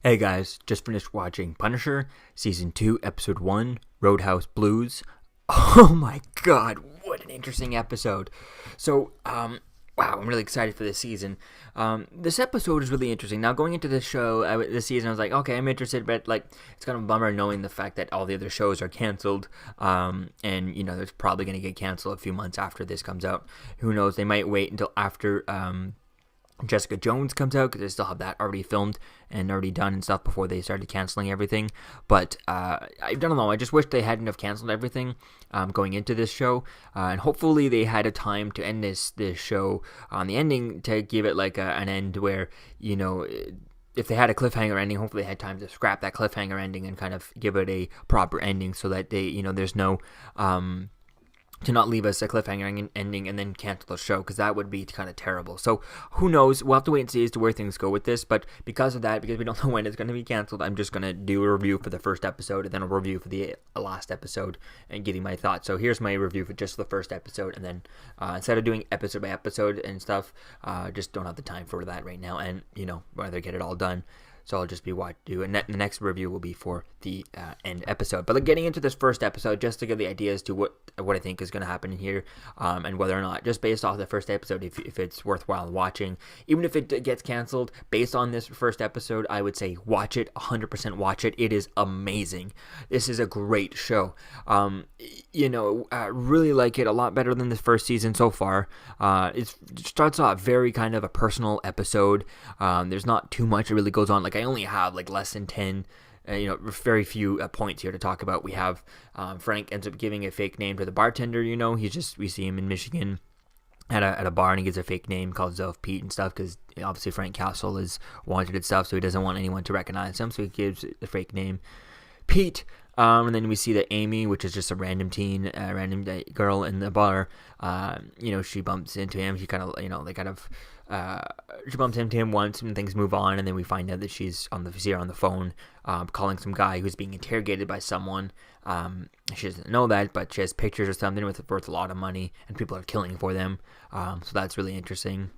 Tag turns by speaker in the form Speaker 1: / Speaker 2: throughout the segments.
Speaker 1: Hey guys, just finished watching Punisher, Season 2, Episode 1, Roadhouse Blues. Oh my god, what an interesting episode. Wow, I'm really excited for this season. This episode is really interesting. Now, going into this show, this season, I was like, okay, I'm interested, but like, it's kind of a bummer knowing the fact that all the other shows are canceled. And, you know, it's probably going to get canceled a few months after this comes out. Who knows, they might wait until after, Jessica Jones comes out because they still have that already filmed and already done and stuff before they started canceling everything. But I don't know. I just wish they hadn't have canceled everything going into this show, and hopefully they had a time to end this show on the ending to give it like an end where, you know, if they had a cliffhanger ending, hopefully they had time to scrap that cliffhanger ending and kind of give it a proper ending so that they, you know, there's no to not leave us a cliffhanger ending and then cancel the show, because that would be kind of terrible. So who knows? We'll have to wait and see as to where things go with this. But because of that, because we don't know when it's going to be canceled, I'm just going to do a review for the first episode and then a review for the last episode and getting my thoughts. So here's my review for just the first episode, and then instead of doing episode by episode and stuff, just don't have the time for that right now, and, you know, rather get it all done. So I'll just be and the next review will be for the end episode. But like, getting into this first episode, just to give the idea as to what I think is going to happen here, and whether or not, just based off the first episode, if it's worthwhile watching. Even if it gets canceled, based on this first episode, I would say watch it, 100% watch it. It is amazing. This is a great show. You know, really like it a lot better than the first season so far. It starts off very kind of a personal episode. There's not too much that really goes on. Like, I only have like less than 10, very few points here to talk about. We have Frank ends up giving a fake name to the bartender. You know, we see him in Michigan at a bar, and he gives a fake name, calls himself Pete and stuff, because obviously Frank Castle is wanted and stuff, so he doesn't want anyone to recognize him, so he gives the fake name Pete. And then we see that Amy, which is just a random girl in the bar, she bumps into him. She kind of, she bumps into him once, and things move on, and then we find out that she's on the phone, calling some guy who's being interrogated by someone. She doesn't know that, but she has pictures or something worth a lot of money, and people are killing for them. So that's really interesting.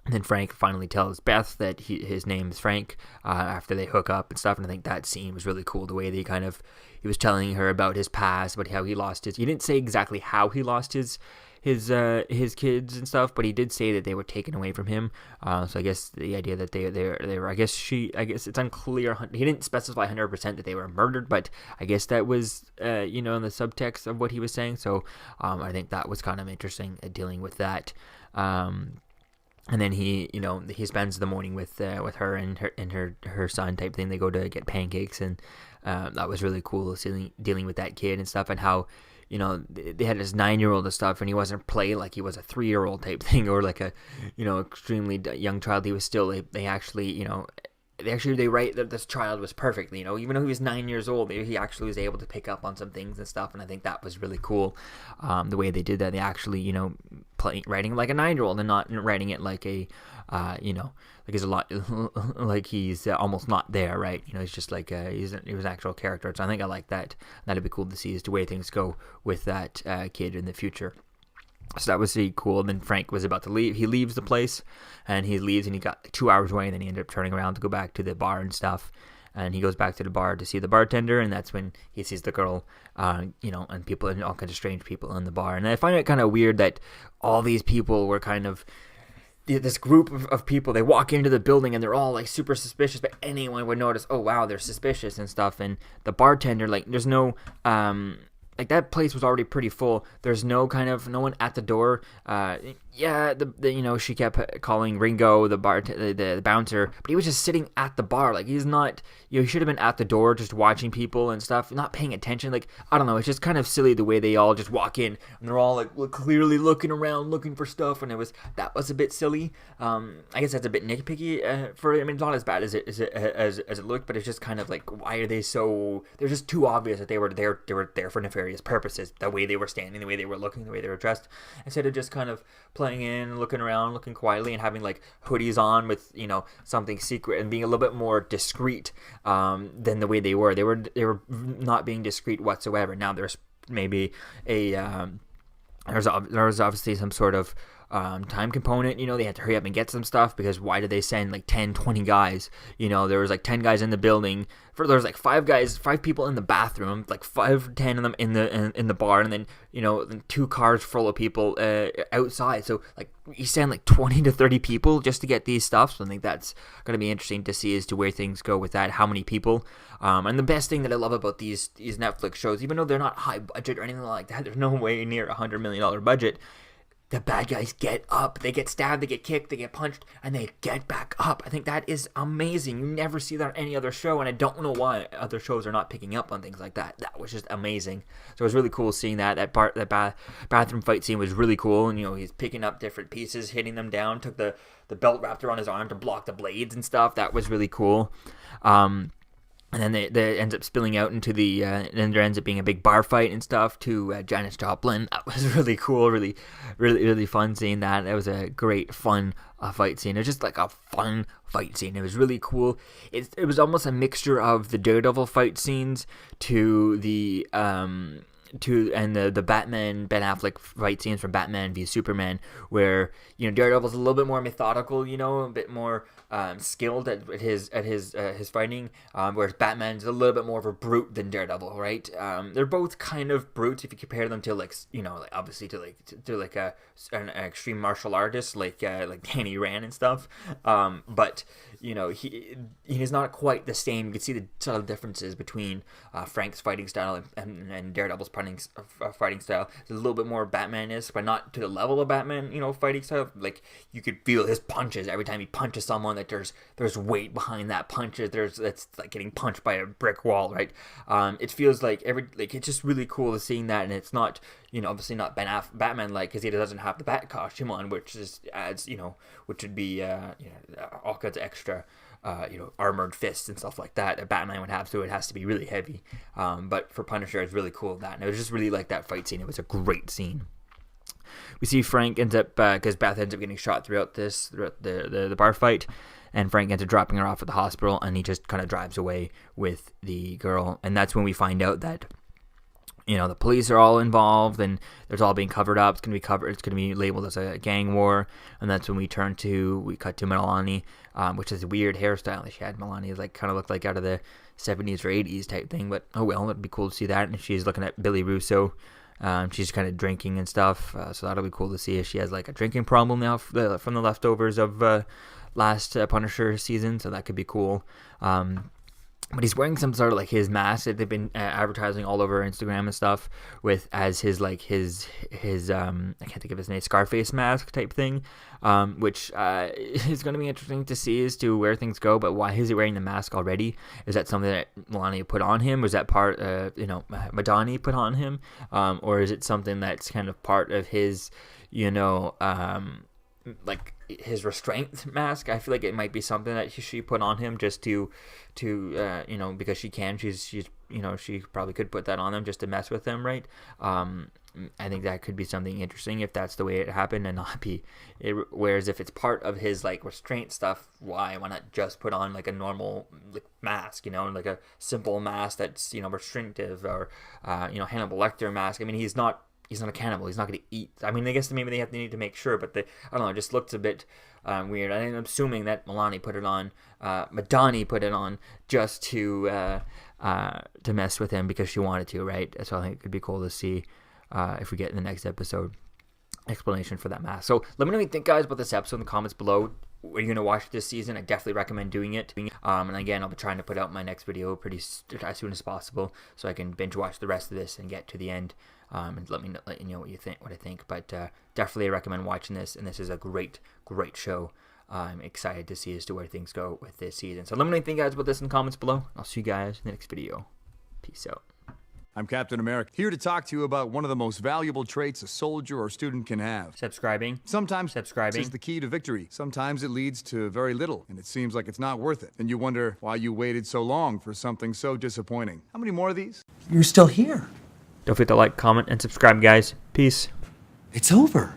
Speaker 1: And then Frank finally tells Beth that his name is Frank after they hook up and stuff. And I think that scene was really cool. The way he was telling her about his past, about how he lost his. He didn't say exactly how he lost his kids and stuff, but he did say that they were taken away from him. So I guess the idea that they were. I guess it's unclear. He didn't specify 100% that they were murdered, but I guess that was in the subtext of what he was saying. So I think that was kind of interesting dealing with that. And then he spends the morning with her and her son type thing. They go to get pancakes, and that was really cool dealing with that kid and stuff, and how, they had this 9-year-old and stuff, and he wasn't played like he was a 3-year-old type thing, or like a, extremely young child. He was still, they actually write that this child was perfect, even though he was 9 years old, he actually was able to pick up on some things and stuff, and I think that was really cool, the way they did that. They actually, writing like a 9-year-old and not writing it like a, like he's a lot, like he's almost not there, right? He's just like, he was an actual character, so I think I like that. That'd be cool to see as to where things go with that kid in the future. So that was really cool. And then Frank was about to leave. He leaves the place, and he leaves, and he got 2 hours away, and then he ended up turning around to go back to the bar and stuff. And he goes back to the bar to see the bartender, and that's when he sees the girl, and people, and all kinds of strange people in the bar. And I find it kind of weird that all these people were kind of, this group of people, they walk into the building, and they're all like super suspicious, but anyone would notice, oh wow, they're suspicious and stuff. And the bartender, like, there's no, like, that place was already pretty full. There's no one at the door. She kept calling Ringo, the bouncer, but he was just sitting at the bar. Like, he's not, he should have been at the door just watching people and stuff, not paying attention. Like, I don't know, it's just kind of silly the way they all just walk in, and they're all like clearly looking around, looking for stuff, and that was a bit silly. I guess that's a bit nitpicky it's not as bad as it looked, but it's just kind of like, why are they so, they're just too obvious that they were there for nefarious purposes, the way they were standing, the way they were looking, the way they were dressed, instead of just kind of playing in, looking around, looking quietly, and having like hoodies on with something secret, and being a little bit more discreet than the way they were. They were not being discreet whatsoever. Now there's maybe a there was obviously some sort of time component. They had to hurry up and get some stuff, because why did they send like 10, 20 guys? There was like 10 guys in the building. There was like 5 people in the bathroom, like 10 of them in the bar, and then then 2 cars full of people outside. So like you send like 20 to 30 people just to get these stuff. So I think that's going to be interesting to see as to where things go with that, how many people. And the best thing that I love about these Netflix shows, even though they're not high budget or anything like that, there's no way near $100 million budget. The bad guys get up, they get stabbed, they get kicked, they get punched, and they get back up. I think that is amazing. You never see that on any other show, and I don't know why other shows are not picking up on things like that. That was just amazing. So it was really cool seeing that. That bathroom fight scene was really cool, and he's picking up different pieces, hitting them down, took the belt wrapped around his arm to block the blades and stuff. That was really cool. And then they ends up spilling out into the, and there ends up being a big bar fight and stuff to Janis Joplin. That was really cool, really, really, really fun seeing that. That was a great, fun fight scene. It was just like a fun fight scene. It was really cool. It was almost a mixture of the Daredevil fight scenes to the the Batman Ben Affleck fight scenes from Batman v Superman, where Daredevil's a little bit more methodical, a bit more skilled at his fighting, whereas Batman's a little bit more of a brute than Daredevil, right? They're both kind of brutes if you compare them to obviously to an extreme martial artist like Danny Rand and stuff, but he's not quite the same. You can see the subtle differences between Frank's fighting style and Daredevil's fighting style. It's a little bit more Batman-esque, but not to the level of Batman, fighting style. Like, you could feel his punches every time he punches someone, that there's weight behind that punch. That's like getting punched by a brick wall, right? It feels like it's just really cool to seeing that, and it's not, obviously not Batman-like, because he doesn't have the bat costume on, which just adds, which would be, all kinds of extra, armored fists and stuff like that Batman would have, so it has to be really heavy. But for Punisher, it's really cool that, and it was just really like that fight scene. It was a great scene. We see Frank ends up, because Beth ends up getting shot throughout the bar fight, and Frank ends up dropping her off at the hospital, and he just kind of drives away with the girl, and that's when we find out that the police are all involved, and there's all being covered up. It's going to be labeled as a gang war, and that's when we cut to Milani, which is a weird hairstyle that she had. Milani kind of looked like out of the 70s or 80s type thing, but oh well, it'd be cool to see that. And she's looking at Billy Russo. She's kind of drinking and stuff, so that'll be cool to see if she has like a drinking problem now from the leftovers of last Punisher season, so that could be cool. But he's wearing some sort of his mask that they've been advertising all over Instagram and stuff as his I can't think of his name, Scarface mask type thing, which is going to be interesting to see as to where things go. But why is he wearing the mask already? Is that something that Melania put on him? Was that part Madani put on him, or is it something that's kind of part of his his restraint mask? I feel like it might be something that she put on him just to because she can. She probably could put that on him just to mess with him, right? I think that could be something interesting if that's the way it happened, and not be. Whereas if it's part of his restraint stuff, why not just put on a normal mask? Like a simple mask that's restrictive, or Hannibal Lecter mask. I mean, he's not a cannibal. He's not going to eat. I mean, I guess maybe they need to make sure, but I don't know. It just looks a bit weird. I'm assuming that Madani put it on just to mess with him because she wanted to, right? So I think it could be cool to see if we get in the next episode explanation for that mask. So let me know what you think, guys, about this episode in the comments below. Are you going to watch this season? I definitely recommend doing it. And again, I'll be trying to put out my next video as soon as possible, so I can binge watch the rest of this and get to the end. And let you know what I think. But definitely recommend watching this, and this is a great show. I'm excited to see as to where things go with this season. So let me know what you think, guys, about this in the comments below. I'll see you guys in the next video. Peace out.
Speaker 2: I'm Captain America, here to talk to you about one of the most valuable traits a soldier or student can have.
Speaker 1: Subscribing.
Speaker 2: Sometimes subscribing is the key to victory. Sometimes it leads to very little, and it seems like it's not worth it. And you wonder why you waited so long for something so disappointing. How many more of these?
Speaker 3: You're still here.
Speaker 1: Don't forget to like, comment, and subscribe, guys. Peace.
Speaker 3: It's over.